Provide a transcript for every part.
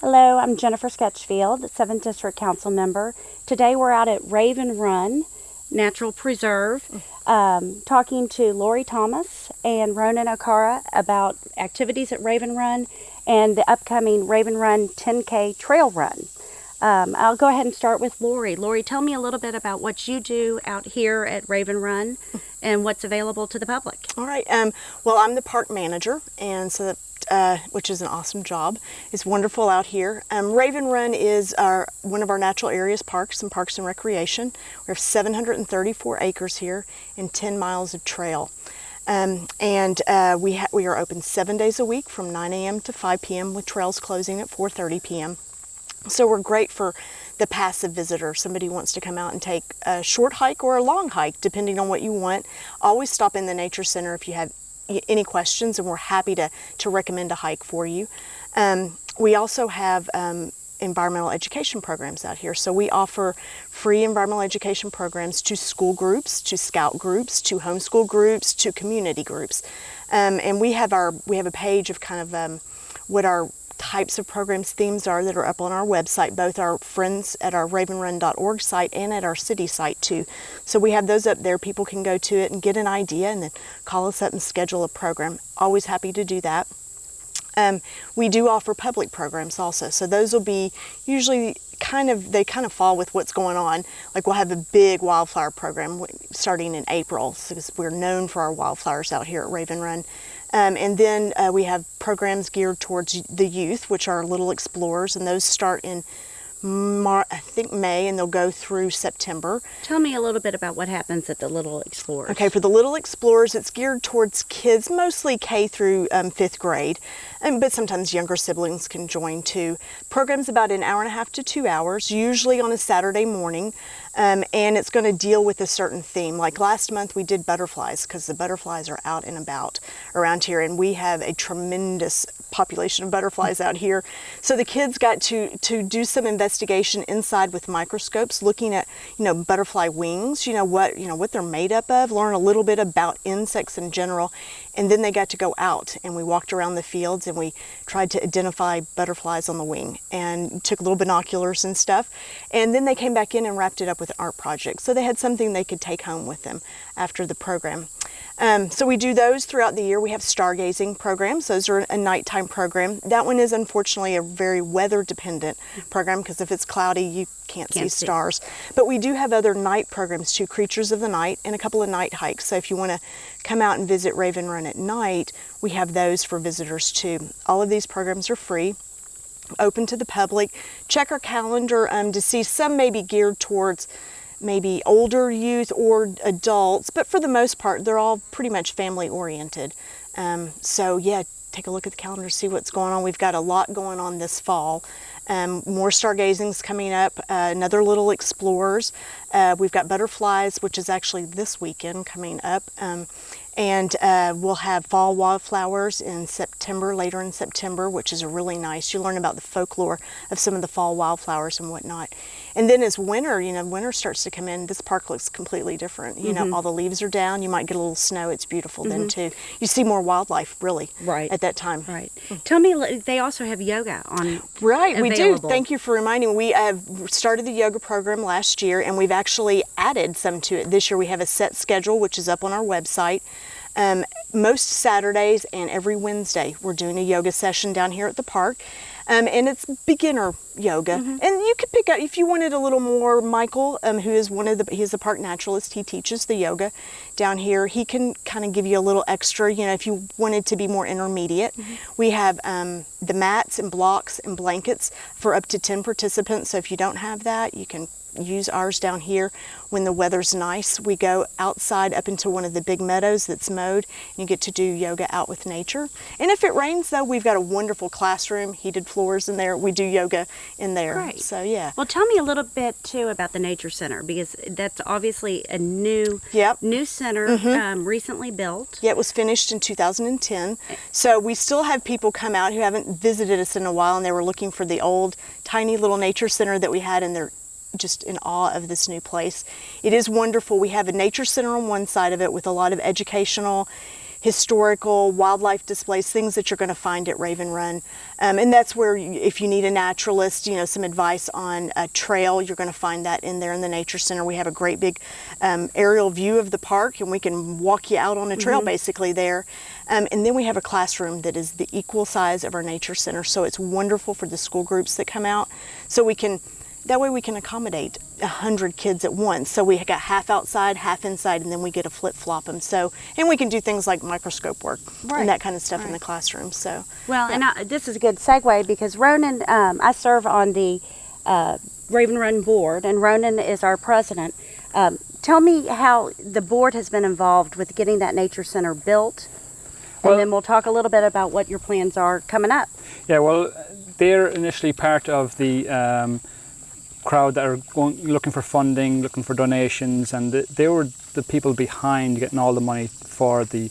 Hello, I'm Jennifer Scutchfield, 7th District Council member. Today we're out at Raven Run Natural Preserve talking to Lori Thomas and Ronan Okara about activities at Raven Run and the upcoming Raven Run 10K trail run. I'll go ahead and start with Lori. Lori, tell me a little bit about what you do out here at Raven Run and what's available to the public. All right. Well, I'm the park manager, and so which is an awesome job. It's wonderful out here. Raven Run is one of our natural areas parks and recreation. We have 734 acres here and 10 miles of trail. We are open 7 days a week from 9 a.m. to 5 p.m. with trails closing at 4:30 p.m. So we're great for the passive visitor. Somebody wants to come out and take a short hike or a long hike, depending on what you want. Always stop in the Nature Center if you have any questions, and we're happy to recommend a hike for you. We also have environmental education programs out here. So we offer free environmental education programs to school groups, to scout groups, to homeschool groups, to community groups. And we have a page of kind of what our types of programs, themes are that are up on our website, both our friends at our ravenrun.org site and at our city site too. So we have those up there. People can go to it and get an idea and then call us up and schedule a program. Always happy to do that. We do offer public programs also. So those will be usually they kind of fall with what's going on. Like we'll have a big wildflower program starting in April because we're known for our wildflowers out here at Raven Run. And then we have programs geared towards the youth, which are Little Explorers, and those start in May, and they'll go through September. Tell me a little bit about what happens at the Little Explorers. Okay, for the Little Explorers, it's geared towards kids, mostly K through 5th grade, but sometimes younger siblings can join too. Program's about an hour and a half to 2 hours, usually on a Saturday morning, and it's going to deal with a certain theme. Like last month we did butterflies, because the butterflies are out and about around here, and we have a tremendous population of butterflies out here. So the kids got to do some investigation inside with microscopes, looking at butterfly wings, what they're made up of, learn a little bit about insects in general, and then they got to go out and we walked around the fields and we tried to identify butterflies on the wing and took little binoculars and stuff, and then they came back in and wrapped it up with an art project. So they had something they could take home with them after the program. So we do those throughout the year. We have stargazing programs. Those are a nighttime program. That one is unfortunately a very weather dependent program because if it's cloudy, you can't see stars. But we do have other night programs too, Creatures of the Night and a couple of night hikes. So if you want to come out and visit Raven Run at night, we have those for visitors too. All of these programs are free, open to the public. Check our calendar to see some may be geared towards maybe older youth or adults, but for the most part, they're all pretty much family oriented. So yeah, take a look at the calendar, see what's going on. We've got a lot going on this fall. More stargazings coming up, another Little Explorers. We've got butterflies, which is actually this weekend coming up. And we'll have fall wildflowers in September, later in September, which is really nice. You learn about the folklore of some of the fall wildflowers and whatnot. And then as winter starts to come in, this park looks completely different. All the leaves are down. You might get a little snow. It's beautiful then too. You see more wildlife really at that time. Right. Tell me, they also have yoga on. Right, available. We do. Thank you for reminding me. We have started the yoga program last year, and we've actually added some to it. This year we have a set schedule, which is up on our website. Most Saturdays and every Wednesday we're doing a yoga session down here at the park, and it's beginner yoga. And you could pick up if you wanted a little more. Michael, who is he's a park naturalist, he teaches the yoga down here. He can kind of give you a little extra, if you wanted to be more intermediate. We have the mats and blocks and blankets for up to 10 participants, so if you don't have that, you can use ours down here. When the weather's nice, we go outside up into one of the big meadows that's mowed, and you get to do yoga out with nature. And if it rains though, we've got a wonderful classroom, heated floors in there. We do yoga in there. Great. So yeah. Well, tell me a little bit too about the Nature Center, because that's obviously a new center recently built. Yeah, it was finished in 2010. So we still have people come out who haven't visited us in a while, and they were looking for the old tiny little nature center that we had, and they're just in awe of this new place. It is wonderful. We have a nature center on one side of it with a lot of educational historical wildlife displays, things that you're going to find at Raven Run. And that's where, if you need a naturalist, some advice on a trail, you're going to find that in there in the Nature Center. We have a great big aerial view of the park, and we can walk you out on a trail basically there. And then we have a classroom that is the equal size of our Nature Center, so it's wonderful for the school groups that come out. So that way we can accommodate 100 kids at once. So we got half outside, half inside, and then we get to flip-flop them. So, and we can do things like microscope work and that kind of stuff in the classroom. So, well, yeah. And this is a good segue because Ronan, I serve on the Raven Run board, and Ronan is our president. Tell me how the board has been involved with getting that Nature Center built, and then we'll talk a little bit about what your plans are coming up. Yeah, well, they're initially part of the crowd that are looking for funding, looking for donations, and they were the people behind getting all the money for the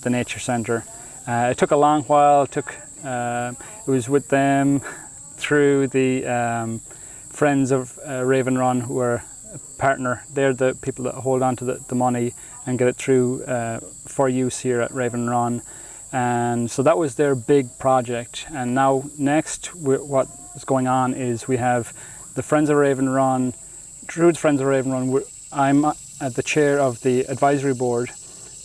Nature Centre. It took a long while. It was with them through the Friends of Raven Run, who are a partner. They're the people that hold on to the money and get it through for use here at Raven Run. And so that was their big project. And now next, what is going on is we have the Friends of Raven Run. Through the Friends of Raven Run, I'm at the chair of the advisory board,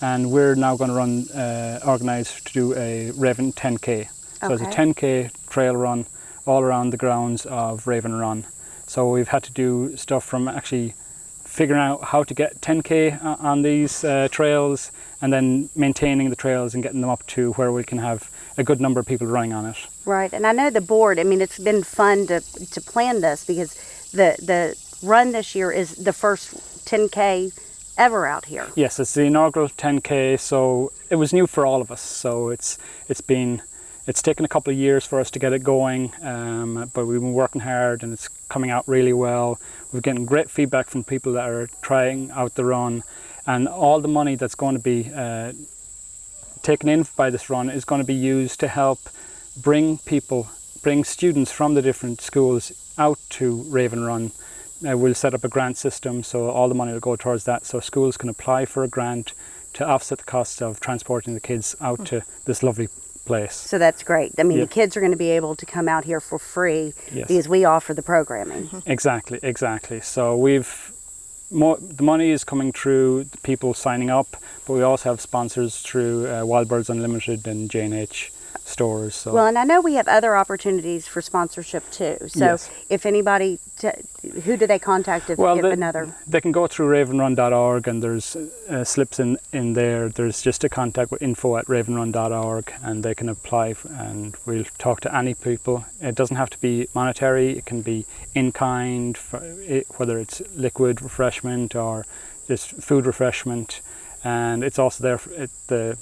and we're now going to organise to do a Raven 10K. So it's a 10K trail run all around the grounds of Raven Run. So we've had to do stuff from actually figuring out how to get 10K on these trails, and then maintaining the trails and getting them up to where we can have a good number of people running on it. Right, and I know the board, it's been fun to plan this because the run this year is the first 10K ever out here. Yes, it's the inaugural 10K, so it was new for all of us. So it's taken a couple of years for us to get it going, but we've been working hard and it's coming out really well. We're getting great feedback from people that are trying out the run, and all the money that's going to be taken in by this run is going to be used to help bring students from the different schools out to Raven Run. We'll set up a grant system, so all the money will go towards that, so schools can apply for a grant to offset the cost of transporting the kids out to this lovely place. So that's great. The kids are going to be able to come out here for free because we offer the programming. Exactly. So the money is coming through the people signing up, but we also have sponsors through Wild Birds Unlimited and J&H stores. So. Well, and I know we have other opportunities for sponsorship too. So if anybody, who do they contact if another? They can go through ravenrun.org, and there's slips in there. There's just a contact with info@ravenrun.org, and they can apply, and we'll talk to any people. It doesn't have to be monetary. It can be in kind, whether it's liquid refreshment or just food refreshment. And it's also there the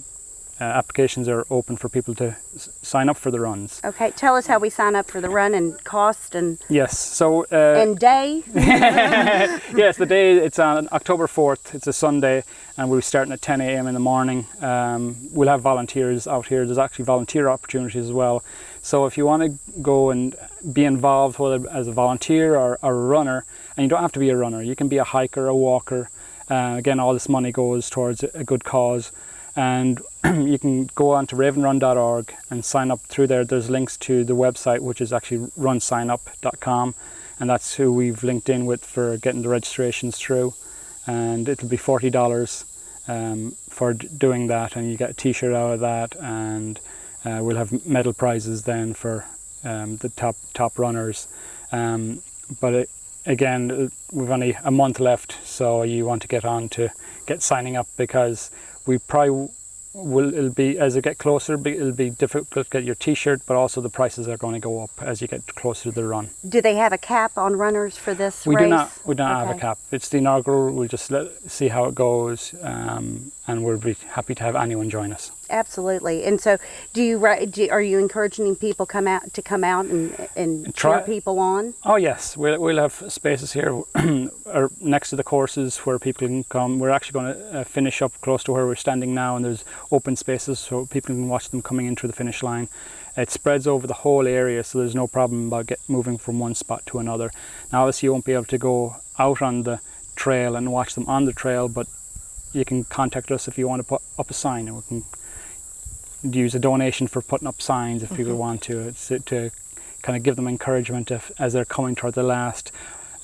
applications are open for people to sign up for the runs. Okay, tell us how we sign up for the run and cost and and day. Yes, the day, it's on October 4th. It's a Sunday, and we're starting at 10 a.m. in the morning. We'll have volunteers out here. There's actually volunteer opportunities as well. So if you want to go and be involved, whether as a volunteer or a runner, and you don't have to be a runner, you can be a hiker, a walker. Again, all this money goes towards a good cause. And you can go on to ravenrun.org and sign up through there. There's links to the website, which is actually runsignup.com, and that's who we've linked in with for getting the registrations through. And it'll be $40 for doing that, and you get a t-shirt out of that, and we'll have medal prizes then for the top runners. Again, we've only a month left, so you want to get on to get signing up, because we probably it'll be, as it get closer, it'll be difficult to get your t-shirt, but also the prices are going to go up as you get closer to the run. Do they have a cap on runners for this race? We don't Okay. have a cap. It's the inaugural. We'll just see how it goes, and we'll be happy to have anyone join us. Absolutely. And so, are you encouraging people come out and cheer people on? Oh yes, we'll have spaces here next to the courses where people can come. We're actually going to finish up close to where we're standing now, and there's open spaces so people can watch them coming in through the finish line. It spreads over the whole area, so there's no problem about moving from one spot to another. Now obviously you won't be able to go out on the trail and watch them on the trail, but you can contact us if you want to put up a sign, and we can use a donation for putting up signs if people want to. It's to kind of give them encouragement as they're coming toward the last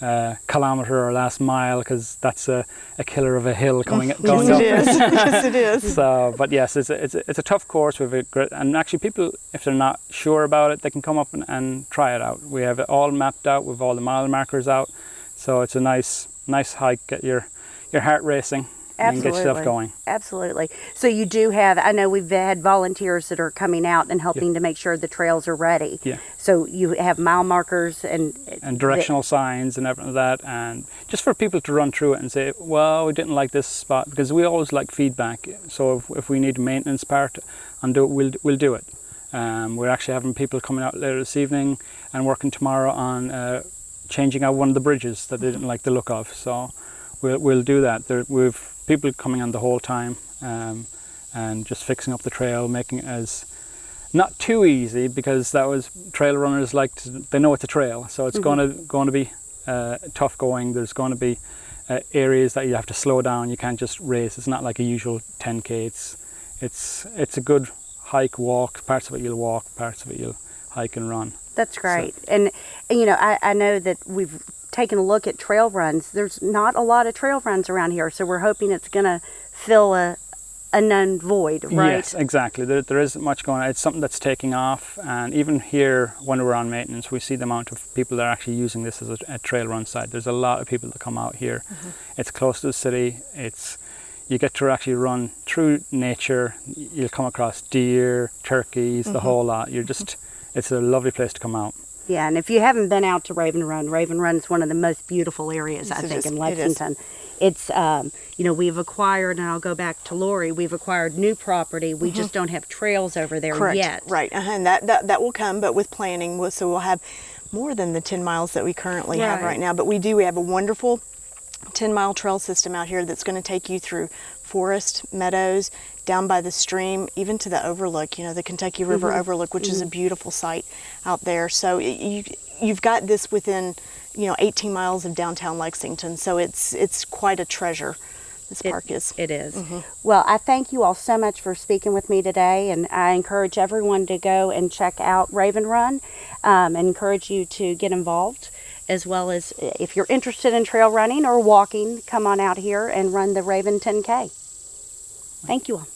kilometre or last mile, because that's a killer of a hill going up. Yes, it is. So, but yes, it's a tough course. We've a great, and actually people, if they're not sure about it, they can come up and try it out. We have it all mapped out with all the mile markers out, so it's a nice hike. Get your heart racing. And get yourself going. Absolutely. So you do have, I know we've had volunteers that are coming out and helping to make sure the trails are ready. Yeah. So you have mile markers and directional signs and everything like that, and just for people to run through it and say, well, we didn't like this spot, because we always like feedback. So if we need a maintenance part and do it, we'll do it. We're actually having people coming out later this evening and working tomorrow on changing out one of the bridges that they didn't like the look of. So we'll do that. We've people coming on the whole time, and just fixing up the trail, making it as not too easy, because that was trail runners they know it's a trail, so it's going to be tough going. There's going to be areas that you have to slow down. You can't just race. It's not like a usual 10K. It's a good hike, walk. Parts of it you'll walk, parts of it you'll hike and run. That's great. So, and you know, I know that we've taken a look at trail runs. There's not a lot of trail runs around here, so we're hoping it's going to fill a known void, right? Yes, exactly. There isn't much going on. It's something that's taking off, and even here when we're on maintenance, we see the amount of people that are actually using this as a trail run site. There's a lot of people that come out here. It's close to the city. You get to actually run through nature. You'll come across deer, turkeys, the whole lot. It's a lovely place to come out. Yeah, and if you haven't been out to Raven Run is one of the most beautiful areas, I think, in Lexington. It's, you know, we've acquired, and I'll go back to Lori, we've acquired new property. We just don't have trails over there yet. Right, and that will come, but with planning, so we'll have more than the 10 miles that we currently have right now. But we have a wonderful 10-mile trail system out here that's going to take you through forest, meadows, down by the stream, even to the overlook, you know, the Kentucky River overlook, which is a beautiful sight out there. So you've got this within, 18 miles of downtown Lexington. So it's quite a treasure. This park is. It is. Well, I thank you all so much for speaking with me today, and I encourage everyone to go and check out Raven Run, and encourage you to get involved, as well as if you're interested in trail running or walking, come on out here and run the Raven 10K. Thank you all.